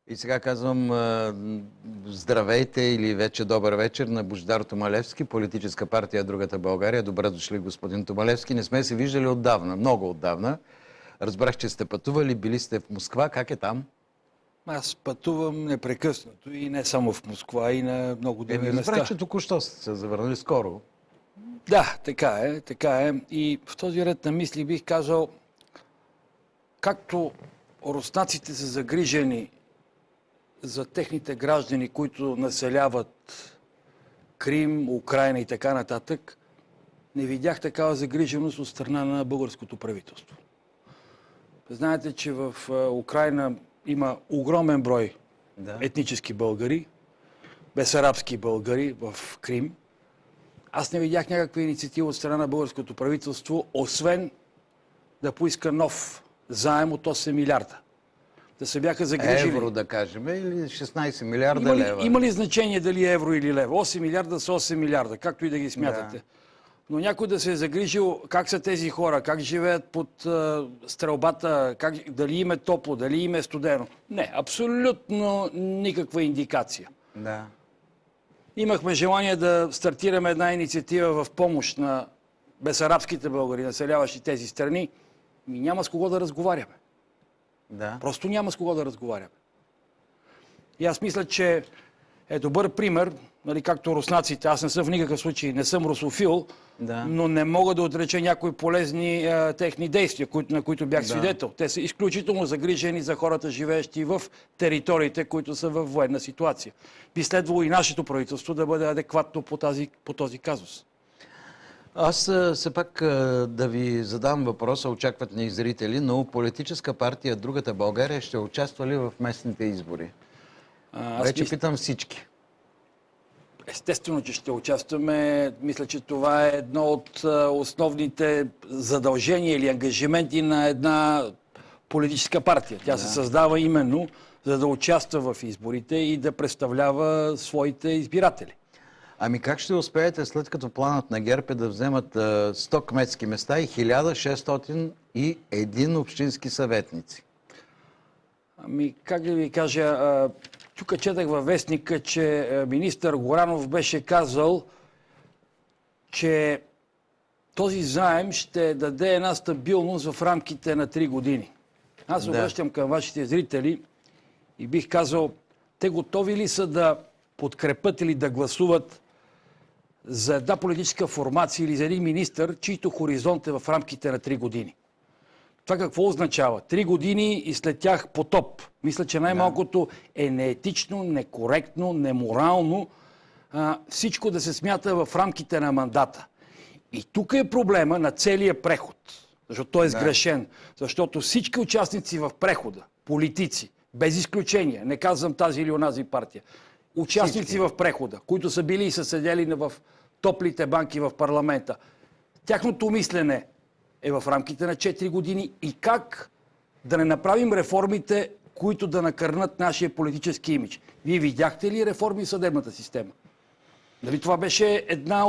И сега казвам здравейте или вече добър вечер на Божидар Томалевски, политическа партия Другата България. Добре дошли, господин Томалевски. Не сме се виждали отдавна, много отдавна. Разбрах, че сте пътували, били сте в Москва. Как е там? Аз пътувам непрекъснато и не само в Москва, и на много други места. Разбрах, че току-що сте се завърнали скоро. Да, така е. И в този ред на мисли бих казал, както руснаците са загрижени за техните граждани, които населяват Крим, Украйна и така нататък, не видях такава загриженост от страна на българското правителство. Знаете, че в Украйна има огромен брой етнически българи, бесарабски българи в Крим. Аз не видях някаква инициатива от страна на българското правителство, освен да поиска нов заем от 8 милиарда. Да се бяха загрижили. Евро, да кажем, или 16 милиарда лева. Има ли значение дали евро или лева? 8 милиарда са 8 милиарда, както и да ги смятате. Да. Но някой да се е загрижил как са тези хора, как живеят под стрелбата, дали им е топло, дали им е студено. Не, абсолютно никаква индикация. Да. Имахме желание да стартираме една инициатива в помощ на бесарабските българи, населяващи тези страни. И няма с кого да разговаряме. Да. Просто няма с кого да разговаряме. И аз мисля, че е добър пример, нали, както руснаците. Аз не съм в никакъв случай, не съм русофил, но не мога да отреча някои полезни техни действия, на които бях свидетел. Те са изключително загрижени за хората, живеещи в териториите, които са в военна ситуация. Би следвало и нашето правителство да бъде адекватно по този казус. Аз все пак да ви задам въпроса, очакват ни и зрители, но политическа партия Другата България ще участва ли в местните избори? Вече питам всички. Естествено, че ще участваме. Мисля, че това е едно от основните задължения или ангажименти на една политическа партия. Тя се създава именно за да участва в изборите и да представлява своите избиратели. Ами как ще успеете, след като планът на ГЕРБ е да вземат 100 кметски места и 1601 общински съветници? Ами как да ви кажа, тук четах във вестника, че министър Горанов беше казал, че този заем ще даде една стабилност в рамките на 3 години. Аз обръщам към вашите зрители и бих казал, те готови ли са да подкрепят или да гласуват за една политическа формация или за един министър, чийто хоризонт е в рамките на 3 години? Това какво означава? 3 години и след тях потоп. Мисля, че най-малкото е неетично, некоректно, неморално всичко да се смята в рамките на мандата. И тук е проблема на целия преход, защото той е сгрешен. Защото всички участници в прехода, политици, без изключение, не казвам тази или онази партия, участници в прехода, които са били и са седели в топлите банки в парламента, тяхното мислене е в рамките на 4 години и как да не направим реформите, които да накърнат нашия политически имидж. Вие видяхте ли реформи в съдебната система? Дали това беше една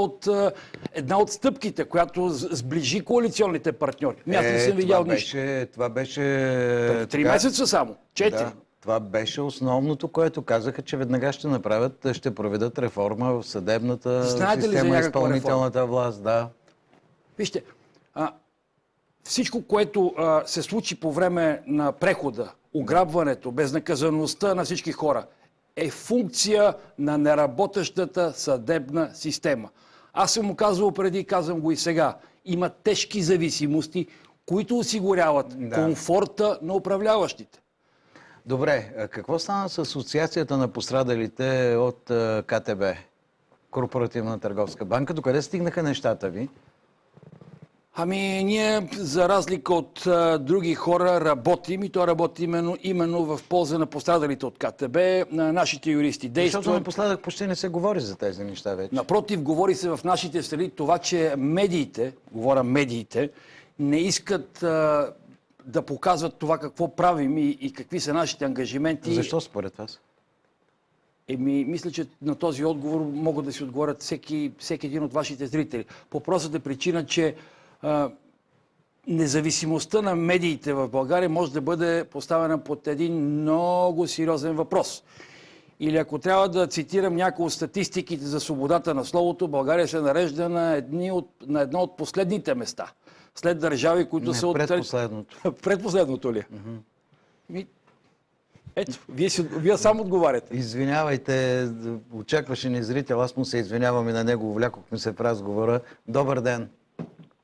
от стъпките, която сближи коалиционните партньори? Аз не съм видял нищо. Това беше... 3 месеца само. 4. Да, това беше основното, което казаха, че веднага ще направят, ще проведат реформа в съдебната система, изпълнителната власт. Да. Вижте, всичко, което се случи по време на прехода, ограбването, безнаказаността на всички хора, е функция на неработещата съдебна система. Аз съм му казвал преди, казвам го и сега. Има тежки зависимости, които осигуряват комфорта на управляващите. Добре, какво стана с Асоциацията на пострадалите от КТБ, Корпоративна търговска банка? Докъде стигнаха нещата ви? Ами ние, за разлика от други хора, работим и то работим именно в полза на пострадалите от КТБ, на нашите юристи действат. Защото напоследък почти не се говори за тези неща вече. Напротив, говори се в нашите страни това, че медиите, не искат да показват това какво правим и какви са нашите ангажименти. Защо според вас? Мисля, че на този отговор могат да си отговорят всеки един от вашите зрители. По простата причина, че независимостта на медиите в България може да бъде поставена под един много сериозен въпрос. Или ако трябва да цитирам някои от статистиките за свободата на словото, България се нарежда на едно от последните места. След държави, които са от... Предпоследното. Предпоследното ли? Ето, вие сам отговаряте. Извинявайте, очакваше ни зрител, аз му се извинявам и на него, увлякохме се в разговора. Добър ден.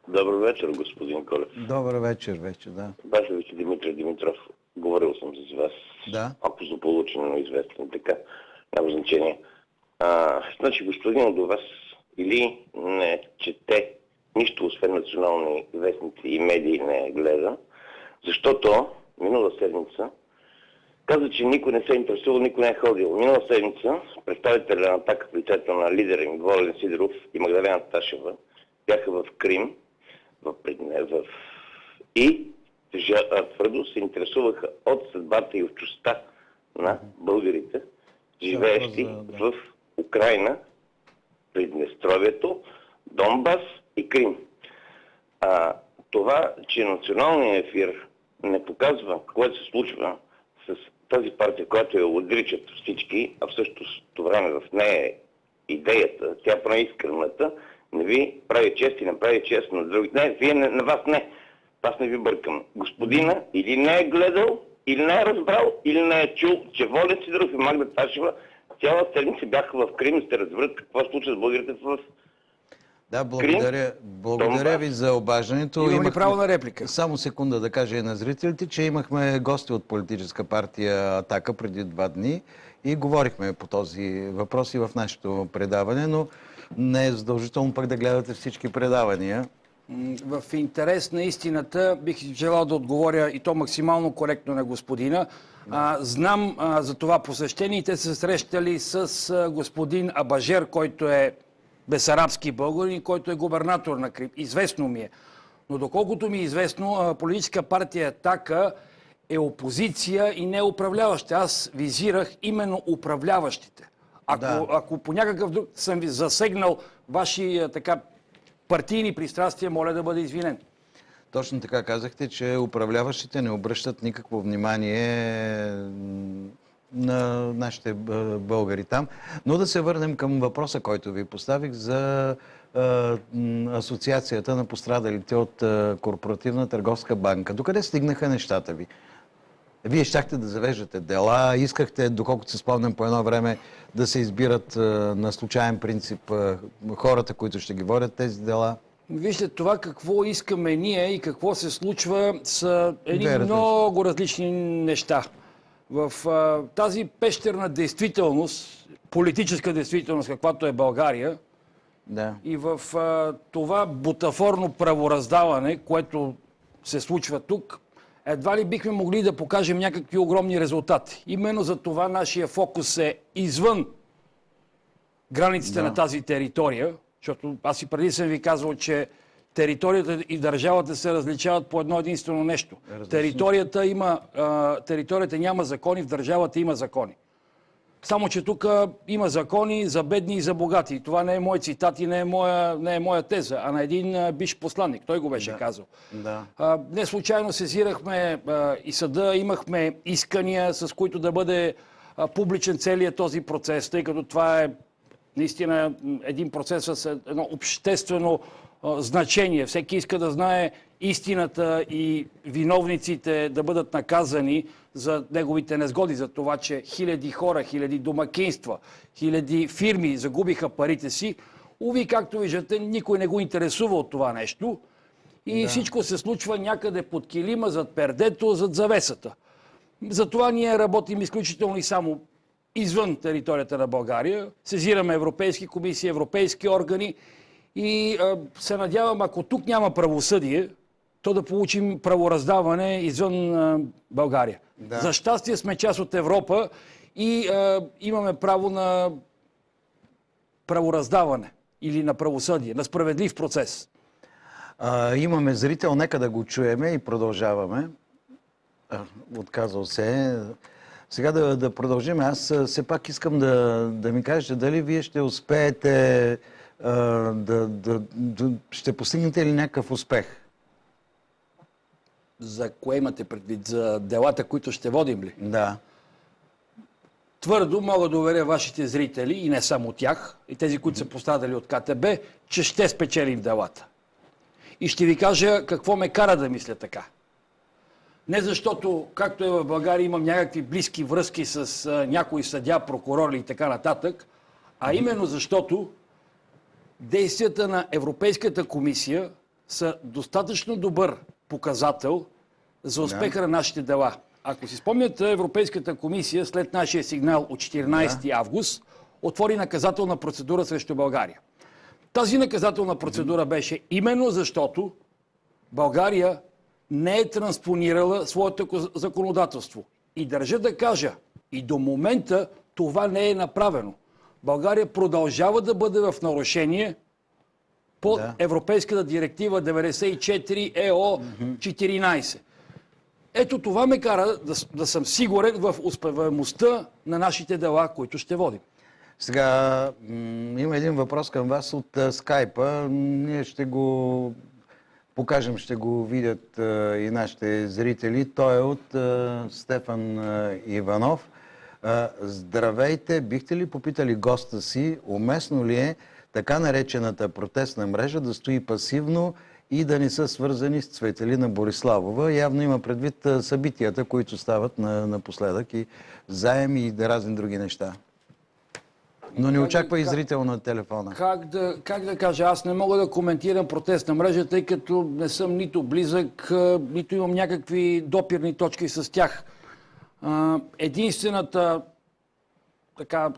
Добър вечер, господин Колев. Добър вечер вече, да. Башевич Димитър Димитров. Говорил съм с вас. Да. Ако злополучено, но известен така. Няма значение. Значи, господин до вас или не чете нищо, освен национални вестници и медии не гледа, защото минала седмица каза, че никой не се интересува, никой не е ходил. Минала седмица представителя на АТАКА, лицето на лидера им Волен Сидеров и Магдалена Ташева бяха в Крим и твърдо се интересуваха от съдбата и отчуждостта на българите, живеещи в Украйна, Приднестровието, Донбас и Крим. Това, че националният ефир не показва което се случва с тази партия, която я отричат всички, а в същото време в нея е идеята, тя прави искрената, не ви прави чест и не прави чест на другите. Не, вие на вас не. Аз не ви бъркам. Господина или не е гледал, или не е разбрал, или не е чул, че Волен Сидеров и Магда Ташева цяла седмица бяха в Крим, да разберат какво се случва с българите в Да, благодаря ви за обаждането. Имам ли право на реплика? Само секунда да кажа и на зрителите, че имахме гости от политическа партия Атака преди 2 дни и говорихме по този въпрос и в нашето предаване, но не е задължително пък да гледате всички предавания. В интерес на истината бих желал да отговоря и то максимално коректно на господина. Знам за това посещение и те се срещали с господин Абажер, който е бесарабски българин, който е губернатор на Крим. Известно ми е. Но доколкото ми е известно, политическа партия Атака е опозиция и не управляваща. Аз визирах именно управляващите. Ако по някакъв друг съм ви засегнал ваши партийни пристрастия, моля да бъде извинен. Точно така казахте, че управляващите не обръщат никакво внимание на нашите българи там. Но да се върнем към въпроса, който ви поставих за Асоциацията на пострадалите от Корпоративна търговска банка. Докъде стигнаха нещата ви? Вие щяхте да завеждате дела, искахте, доколкото се спомням по едно време, да се избират на случайен принцип хората, които ще ги водят тези дела. Вижте, това какво искаме ние и какво се случва са много различни неща. В тази пещерна действителност, политическа действителност, каквато е България, и в това бутафорно правораздаване, което се случва тук, едва ли бихме могли да покажем някакви огромни резултати. Именно за това нашия фокус е извън границите на тази територия, защото аз и преди съм ви казвал, че територията и държавата се различават по едно единствено нещо. Територията няма закони, в държавата има закони. Само, че тук има закони за бедни и за богати. И това не е мой цитат и не е моя теза, а на един бивш посланник. Той го беше казал. Не случайно сезирахме и съда, имахме искания, с които да бъде публичен целият този процес, тъй като това е наистина един процес с едно обществено значение. Всеки иска да знае истината и виновниците да бъдат наказани за неговите незгоди, за това, че хиляди хора, хиляди домакинства, хиляди фирми загубиха парите си. Уви, както виждате, никой не го интересува от това нещо и всичко се случва някъде под килима, зад пердето, зад завесата. Затова ние работим изключително и само извън територията на България. Сезираме европейски комисии, европейски органи и се надявам, ако тук няма правосъдие, то да получим правораздаване извън България. За щастие сме част от Европа и имаме право на правораздаване или на правосъдие, на справедлив процес. Имаме зрител, нека да го чуеме и продължаваме. Отказал се. Сега да продължим. Аз все пак искам да ми кажете дали вие ще успеете ще постигнете ли някакъв успех? За кое имате предвид? За делата, които ще водим ли? Да. Твърдо мога да уверя вашите зрители, и не само тях, и тези, които са пострадали от КТБ, че ще спечелим делата. И ще ви кажа какво ме кара да мисля така. Не защото, както е в България, имам някакви близки връзки с някой съдия, прокурор и така нататък, а именно защото действията на Европейската комисия са достатъчно добър показател за успеха на нашите дела. Ако си спомняте, Европейската комисия след нашия сигнал от 14 август отвори наказателна процедура срещу България. Тази наказателна процедура беше именно защото България не е транспонирала своето законодателство. И държа да кажа, и до момента това не е направено. България продължава да бъде в нарушение по Европейската директива 94 ЕО 14. Ето това ме кара да съм сигурен в успеваемостта на нашите дела, които ще водим. Сега има един въпрос към вас от скайпа. Ние ще го покажем, ще го видят и нашите зрители. Той е от Стефан Иванов. Здравейте, бихте ли попитали госта си, уместно ли е така наречената протестна мрежа да стои пасивно и да не са свързани с Цветелина Бориславова? Явно има предвид събитията, които стават напоследък и заеми и разни други неща. Но не очаква и зрител на телефона. Как да кажа, аз не мога да коментирам протестна мрежа, тъй като не съм нито близък, нито имам някакви допирни точки с тях. Единствената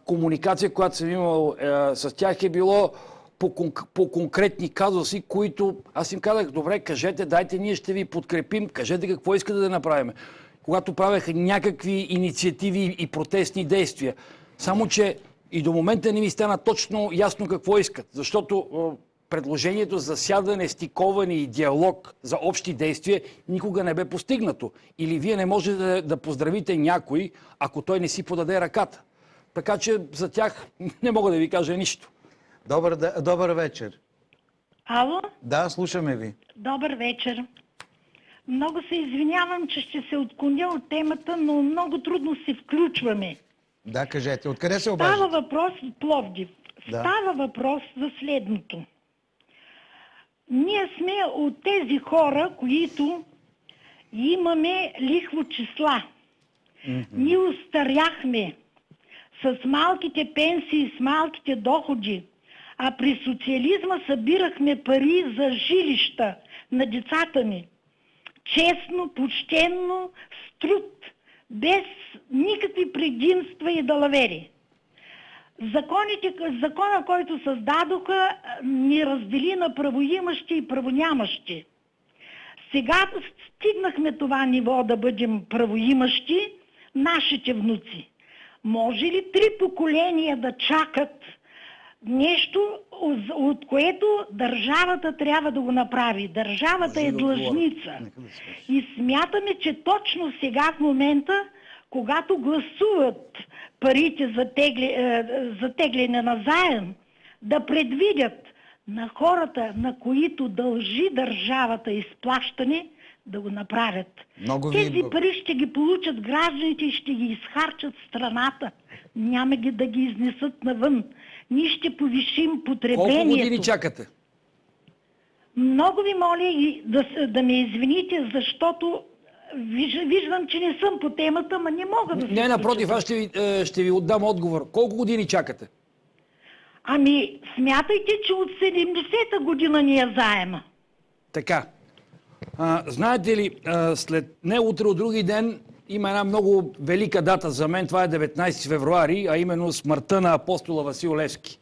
комуникация, която съм имал с тях, е било по конкретни казуси, които аз им казах: добре, кажете, дайте, ние ще ви подкрепим, кажете какво искате да направим. Когато правеха някакви инициативи и протестни действия. Само че и до момента не ми стана точно ясно какво искат, защото предложението за сядане, стиковане и диалог за общи действия никога не бе постигнато. Или вие не можете да поздравите някой, ако той не си подаде ръката. Така че за тях не мога да ви кажа нищо. Добър вечер. Ало? Да, слушаме ви. Добър вечер. Много се извинявам, че ще се отклоня от темата, но много трудно се включваме. Да, кажете. Откъде се обаждате? Става въпрос от Пловдив. Да. Става въпрос за следното. Ние сме от тези хора, които имаме лихво числа. Ние устаряхме с малките пенсии, с малките доходи, а при социализма събирахме пари за жилища на децата ни. Честно, почтенно, с труд, без никакви предимства и далавери. Закона, който създадоха, ни раздели на правоимащи и правонямащи. Сега стигнахме това ниво да бъдем правоимащи, нашите внуци. Може ли 3 поколения да чакат нещо, от което държавата трябва да го направи? Държавата е длъжница. И смятаме, че точно сега в момента, когато гласуват парите за тегляне на заем, да предвидят на хората, на които дължи държавата изплащане, да го направят. Тези пари ще ги получат гражданите и ще ги изхарчат в страната. Няма ги да ги изнесат навън. Ние ще повишим потреблението. Колко години чакате? Много ви моля да ме извините, защото виждам, че не съм по темата, но не мога да се... Не, напротив, аз ще ви отдам отговор. Колко години чакате? Ами, смятайте, че от 70-та година ни е заема. Така. Знаете ли, след не утре от други ден има една много велика дата за мен. Това е 19 февруари, а именно смъртта на апостола Васил Левски.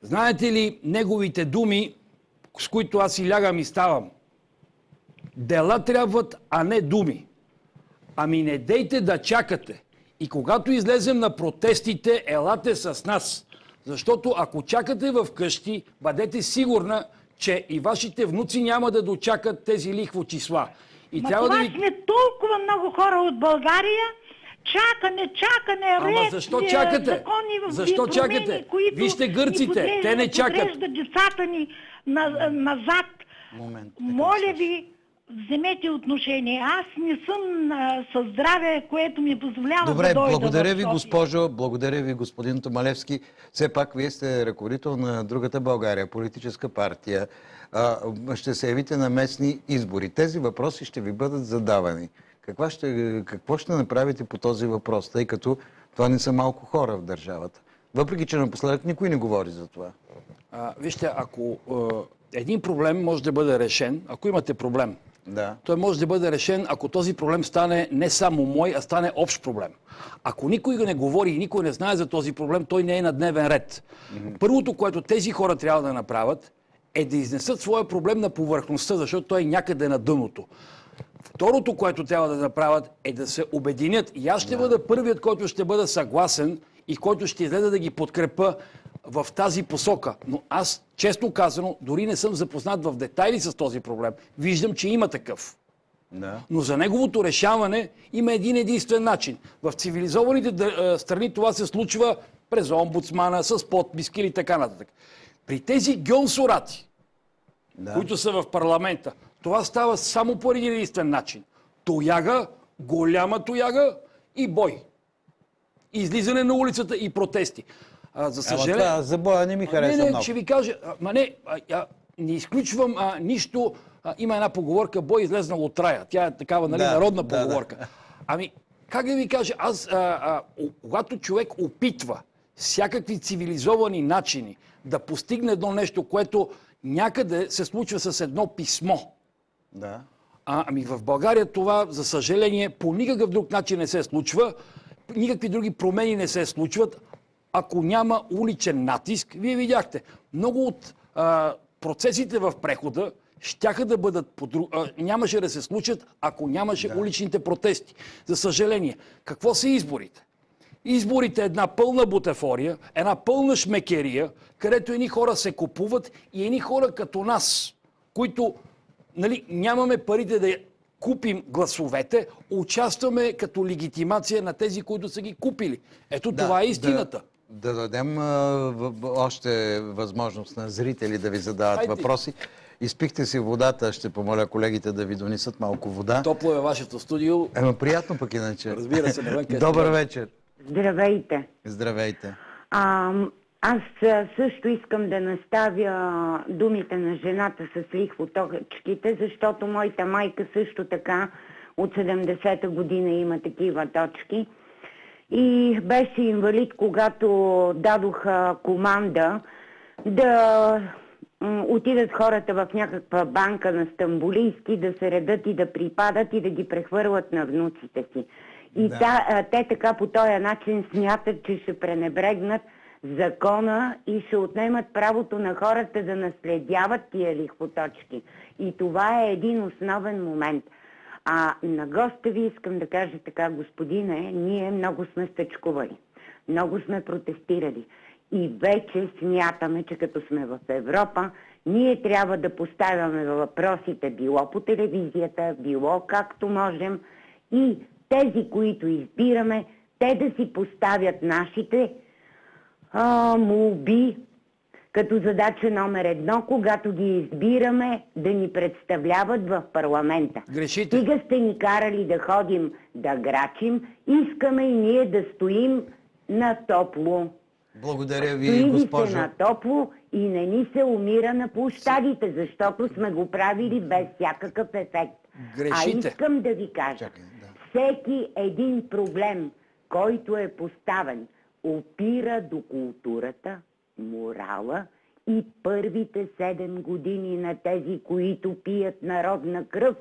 Знаете ли неговите думи, с които аз си лягам и ставам? Дела трябват, а не думи. Ами не дейте да чакате. И когато излезем на протестите, елате с нас. Защото ако чакате вкъщи, бъдете сигурна, че и вашите внуци няма да дочакат тези лихво числа. И трябва това да ви... сме толкова много хора от България. Чакаме, ред, защо чакате? закони, Защо чакате? които Вижте гърците, те не чакат. Подреждат децата ни назад. Момент. Моля ви, вземете отношение. Аз не съм със здраве, което ми позволява Добре, да дойда благодаря в ви, София. госпожо, благодаря ви, господин Томалевски. Все пак вие сте ръководител на другата България, политическа партия. Ще се явите на местни избори. Тези въпроси ще ви бъдат задавани. Какво ще направите по този въпрос, тъй като това не са малко хора в държавата? Въпреки че напоследък никой не говори за това. Вижте, ако един проблем може да бъде решен, ако имате проблем, Да. той може да бъде решен, ако този проблем стане не само мой, а стане общ проблем. Ако никой не говори и никой не знае за този проблем, той не е на дневен ред. Първото, което тези хора трябва да направят, е да изнесат своя проблем на повърхността, защото той е някъде на дъното. Второто, което трябва да направят, е да се обединят. И аз ще бъда първият, който ще бъда съгласен и който ще излезе да ги подкрепа в тази посока. Но аз, честно казано, дори не съм запознат в детайли с този проблем. Виждам, че има такъв. Да. Но за неговото решаване има един единствен начин. В цивилизованите страни това се случва през омбудсмана, с подписки или така нататък. При тези гьонсурати, които са в парламента, това става само по един единствен начин. Тояга, голяма тояга и бой. Излизане на улицата и протести. За съжаление... това за боя не ми хареса много. Ще ви кажа, не изключвам нищо. Има една поговорка, бой излезнал от рая. Тя е такава, народна поговорка. Ами, как да ви кажа, когато човек опитва всякакви цивилизовани начини да постигне едно нещо, което някъде се случва с едно писмо. Да. Ами в България това, за съжаление, по никакъв друг начин не се случва. Никакви други промени не се случват, ако няма уличен натиск. Вие видяхте, много от процесите в прехода щяха да бъдат нямаше да се случат, ако нямаше уличните протести. За съжаление, какво са изборите? Изборите е една пълна бутафория, една пълна шмекерия, където едни хора се купуват и едни хора като нас, които нямаме парите да купим гласовете, участваме като легитимация на тези, които са ги купили. Ето това е истината. Да дадем още възможност на зрители да ви задават въпроси. Изпихте си водата, ще помоля колегите да ви донесат малко вода. Топло е вашето студио. Приятно пък иначе. Разбира се, навън. Добър вечер. Здравейте. Здравейте. Аз също искам да наставя думите на жената с лихвоточките, защото моята майка също така от 70-та година има такива точки. И беше инвалид, когато дадоха команда да отидат хората в някаква банка на Стамбулийски, да се редат и да припадат и да ги прехвърлят на внуците си. И те така по този начин смятат, че ще пренебрегнат закона и ще отнемат правото на хората да наследяват тия лихвоточки. И това е един основен момент. На госта ви искам да кажа така, господине, ние много сме стъчкували, много сме протестирали и вече смятаме, че като сме в Европа, ние трябва да поставяме въпросите било по телевизията, било както можем и тези, които избираме, те да си поставят нашите молби като задача номер 1, когато ги избираме да ни представляват в парламента. Грешите. Стига сте ни карали да ходим да грачим, искаме и ние да стоим на топло. Благодаря ви, госпожо. Стои се на топло и не ни се умира на площадите, защото сме го правили без всякакъв ефект. Грешите. Искам да ви кажа, всеки един проблем, който е поставен, опира до културата, морала и първите 7 години на тези, които пият народна кръв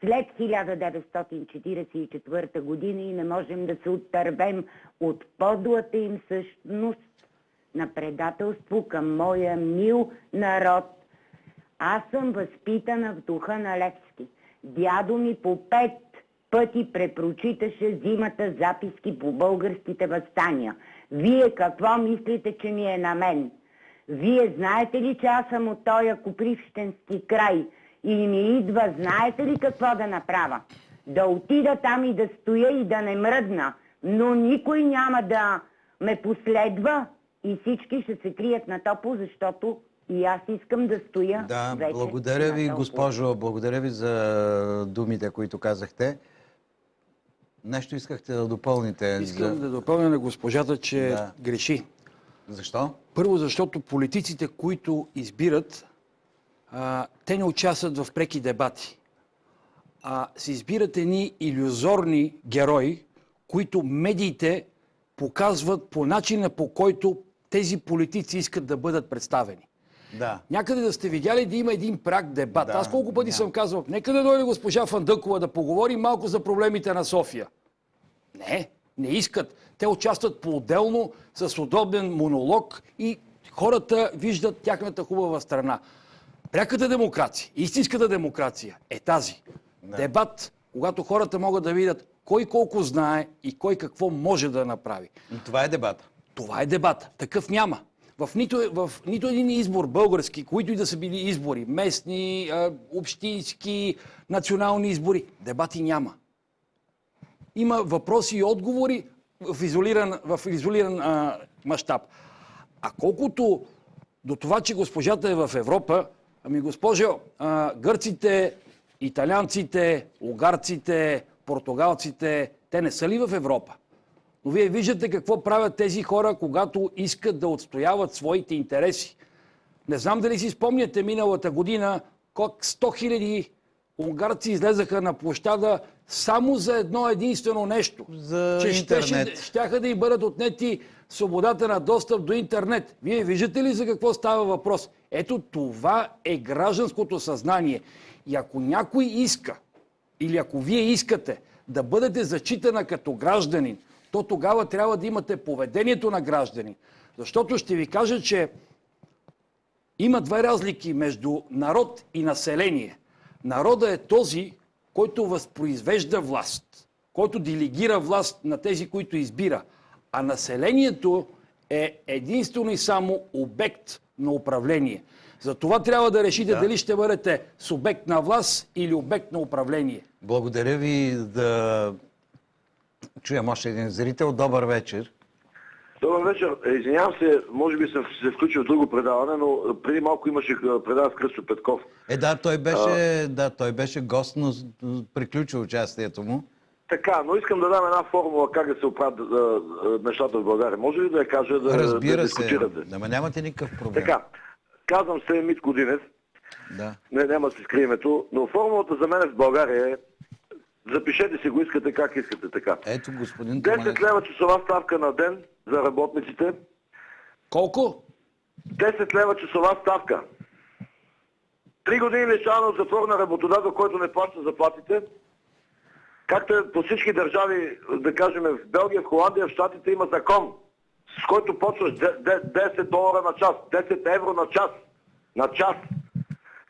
след 1944 година и не можем да се оттървем от подлата им същност на предателство към моя мил народ. Аз съм възпитана в духа на Левски. Дядо ми по 5 пъти препрочиташе зимата записки по българските въстания. Вие какво мислите, че ми е на мен? Вие знаете ли, че аз съм от този Копривщенски край и ми идва, знаете ли какво да направя? Да отида там и да стоя и да не мръдна, но никой няма да ме последва и всички ще се крият на топло, защото И аз искам да стоя Да, вече благодаря ви, на госпожо, благодаря ви за думите, които казахте. Нещо искахте да допълните. Искам да допълня на госпожата, че Да. греши. Защо? Първо, защото политиците, които избират, те не участват в преки дебати. Се избират едни илюзорни герои, които медиите показват по начина, по който тези политици искат да бъдат представени. Да. Някъде да сте видяли да има един прак дебат. Да, Аз колко пъти няма. съм казвал, нека да дойде госпожа Фандъкова да поговори малко за проблемите на София. Не искат. Те участват по-отделно с удобен монолог и хората виждат тяхната хубава страна. Пряката демокрация, истинската демокрация е тази. Да. Дебат, когато хората могат да видят кой колко знае и кой какво може да направи. И това е дебата. Това е дебат. Такъв няма. В нито един избор български, които и да са били избори, местни, общински, национални избори, дебати няма. Има въпроси и отговори в изолиран мащаб. А колкото до това, че госпожата е в Европа, ами госпожо, гърците, италианците, унгарците, португалците, те не са ли в Европа? Но вие виждате какво правят тези хора, когато искат да отстояват своите интереси. Не знам дали си спомняте миналата година, как 100 000 унгарци излезаха на площада само за едно единствено нещо. За че интернет. щяха да им бъдат отнети свободата на достъп до интернет. Вие виждате ли за какво става въпрос? Ето това е гражданското съзнание. И ако някой иска, или ако вие искате да бъдете зачитана като гражданин, то тогава трябва да имате поведението на гражданин. Защото ще ви кажа, че има две разлики между народ и население. Народът е този, който възпроизвежда власт, който делегира власт на тези, които избира. А населението е единствено и само обект на управление. Затова трябва да решите дали ще бъдете субект на власт или обект на управление. Благодаря ви. Да чуем още един зрител. Добър вечер. Добър вечер. Извинявам се, може би съм се включил в друго предаване, но преди малко имаше предаване с Кръстю Петков. Той беше гост, но приключи участието му. Така, но искам да дам една формула как да се оправят нещата в България. Може ли да я кажа Разбира да се, дискутирате? ама нямате никакъв проблем. Така, казвам се Митко Динев. Да. Няма да се скрие името, но формулата за мен в България е, запишете си го, искате как искате така. Ето, господин 10 Томанев. лева часова ставка на ден за работниците. Колко? 10 лева часова ставка. 3 години лишаване от затвор на работодател, който не плаща заплатите. Както е по всички държави, да кажем в Белгия, в Холандия, в Щатите има закон, с който почваш 10 долара на час, 10 евро на час. На час.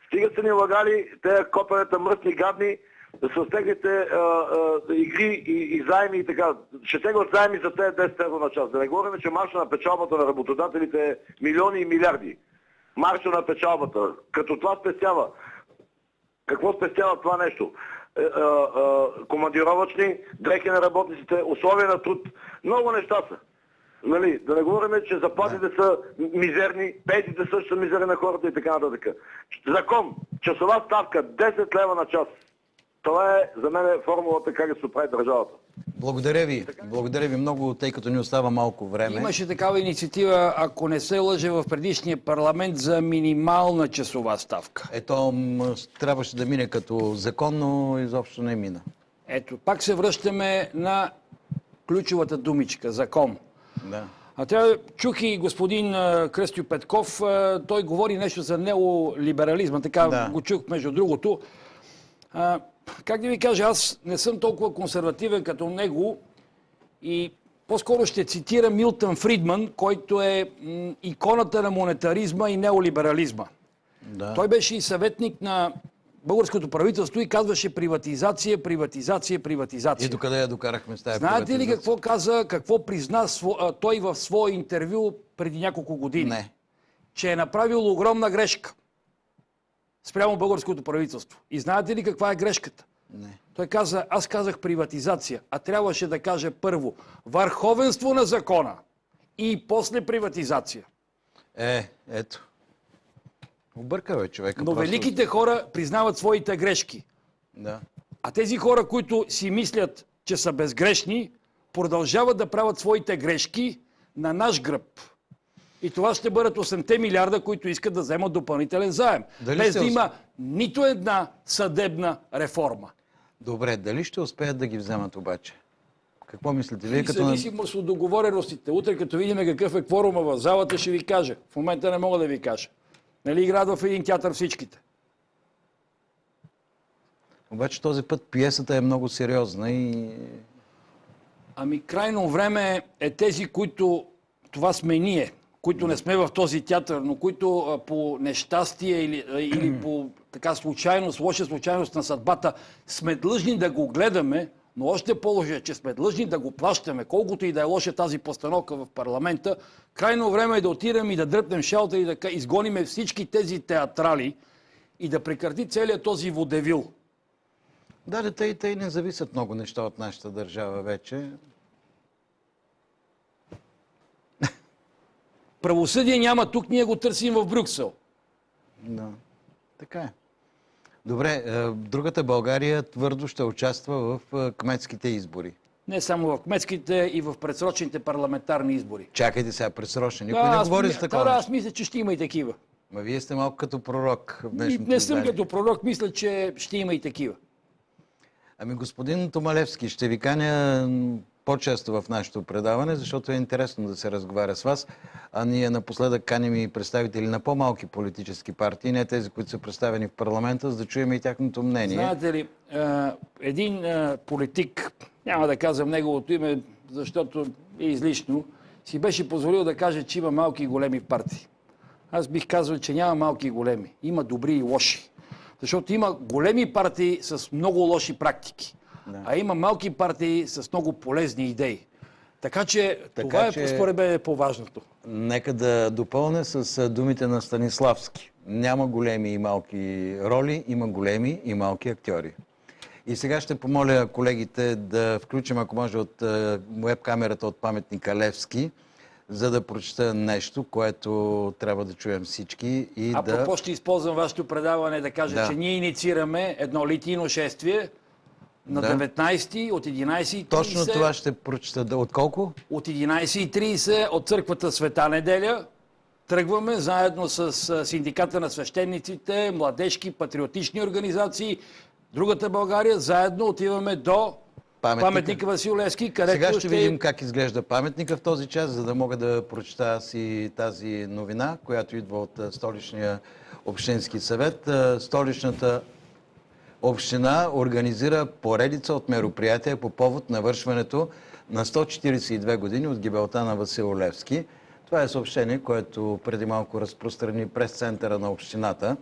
Стига са ни лагали те копанета мръсни гадни с техните игри и заеми и така. Ще теглят заеми за тези 10 евро на час. Да не говорим, че марша на печалбата на работодателите е милиони и милиарди. Марша на печалбата. Като това спестява. Какво спестява това нещо? Командировъчни, дрехи на работниците, условия на труд. Много неща са. Нали, да не говорим, че заплатите са мизерни, пенсиите също са мизерни на хората и така нататък. Закон, часова ставка, 10 лева на час. Това е за мен формулата как да се оправи държавата. Благодаря ви. Благодаря ви много, тъй като ни остава малко време. Имаше такава инициатива, ако не се лъже, в предишния парламент за минимална часова ставка. Ето, трябваше да мине като закон, но изобщо не мина. Ето, пак се връщаме на ключовата думичка – закон. Да. Чух и господин Кръстю Петков, той говори нещо за неолиберализма, така го чух между другото. Как да ви кажа, аз не съм толкова консервативен като него и по-скоро ще цитирам Милтън Фридман, който е иконата на монетаризма и неолиберализма. Да. Той беше и съветник на българското правителство и казваше приватизация, приватизация, приватизация. И докъде я докарахме с тази Знаете ли приватизация? какво каза, какво призна той в свое интервю преди няколко години? Не. Че е направил огромна грешка спрямо българското правителство. И знаете ли каква е грешката? Не. Той каза, аз казах приватизация, а трябваше да каже първо върховенство на закона и после приватизация. Ето. Обърка, бе, човека. Но просто... великите хора признават своите грешки. Да. А тези хора, които си мислят, че са безгрешни, продължават да правят своите грешки на наш гръб. И това ще бъдат 8 милиарда, които искат да вземат допълнителен заем. Без да има нито една съдебна реформа. Добре, дали ще успеят да ги вземат обаче? Какво мислите вие? В зависимост от договореностите. Утре, като видим какъв е кворума в залата, ще ви кажа. В момента не мога да ви кажа. Нали играят в един театър всичките? Обаче този път пиесата е много сериозна и... Ами крайно време е тези, които... Това сме ние, които не сме в този театър, но които по нещастие или по така случайност, лоша случайност на съдбата сме длъжни да го гледаме, но още по-лошо е, че сме длъжни да го плащаме, колкото и да е лоша тази постановка в парламента. Крайно време е да отидем и да дръпнем шалта и да изгоним всички тези театрали и да прекрати целият този водевил. Да, тъй не зависят много неща от нашата държава вече. Правосъдие няма тук, ние го търсим в Брюксел. Да, така е. Добре, другата България твърдо ще участва в кметските избори. Не само в кметските и в предсрочните парламентарни избори. Чакайте сега, предсрочни. Никой не говори за такова. Аз мисля, че ще има и такива. Ма вие сте малко като пророк в днешното Не съм издание. като пророк, мисля, че ще има и такива. Ами господин Томалевски, ще ви каня по-често в нашето предаване, защото е интересно да се разговаря с вас. А ние напоследък каним и представители на по-малки политически партии, не тези, които са представени в парламента, за да чуем и тяхното мнение. Знаете ли, един политик, няма да казвам неговото име, защото е излишно, си беше позволил да каже, че има малки и големи партии. Аз бих казал, че няма малки и големи. Има добри и лоши. Защото има големи партии с много лоши практики. Да. А има малки партии с много полезни идеи. Така че това е, според мен, по-важното. Нека да допълня с думите на Станиславски. Няма големи и малки роли, има големи и малки актьори. И сега ще помоля колегите да включим, ако може, от веб-камерата от паметника Левски, за да прочета нещо, което трябва да чуем всички. И Апропо ще използвам вашето предаване да кажа, че ние инициираме едно литийно шествие на 19 от 11:30. Точно това ще прочета. От колко? От 11:30 от църквата Света неделя. Тръгваме заедно с синдиката на свещениците, младежки, патриотични организации. Другата България, заедно отиваме до паметника Васил Левски, където сега ще видим как изглежда паметника в този час, за да мога да прочета аз и тази новина, която идва от Столичния общински съвет. Столичната община организира поредица от мероприятия по повод навършването на 142 години от гибелта на Васил Левски. Това е съобщение, което преди малко разпространи през центъра на общината.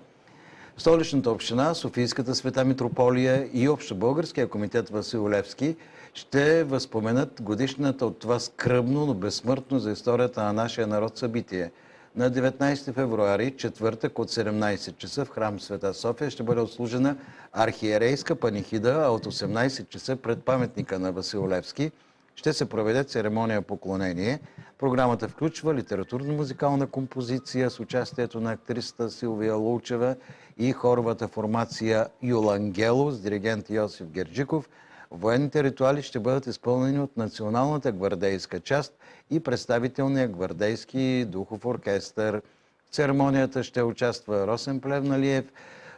Столичната община, Софийската света митрополия и Общобългарския комитет Васил Левски ще възпоменат годишната от това скръбно, но безсмъртно за историята на нашия народ събитие. На 19 февруари, четвъртък от 17 часа в храм Света София ще бъде отслужена архиерейска панихида, а от 18 часа пред паметника на Васил Левски ще се проведе церемония поклонение. Програмата включва литературно-музикална композиция с участието на актрисата Силвия Лулчева и хоровата формация Юлангело с диригент Йосиф Герджиков. Военните ритуали ще бъдат изпълнени от Националната гвардейска част и представителния гвардейски духов оркестър. В церемонията ще участва Росен Плевналиев,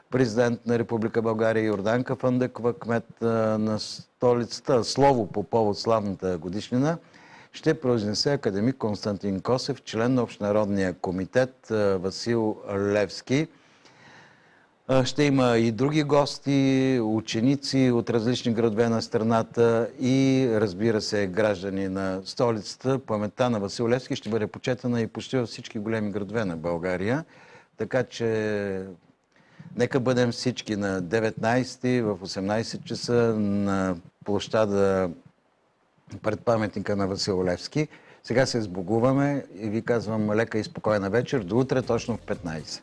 президент на Република България, Йорданка Фандъкова, кмет на столицата. Слово по повод славната годишнина ще произнесе академик Константин Косев, член на Общонародния комитет Васил Левски. Ще има и други гости, ученици от различни градове на страната и, разбира се, граждани на столицата. Паметта на Васил Левски ще бъде почетена и почти във всички големи градове на България. Така че нека бъдем всички на 19 в 18 часа на площада пред паметника на Васил Левски. Сега се сбогуваме и ви казвам лека и спокойна вечер. До утре точно в 15.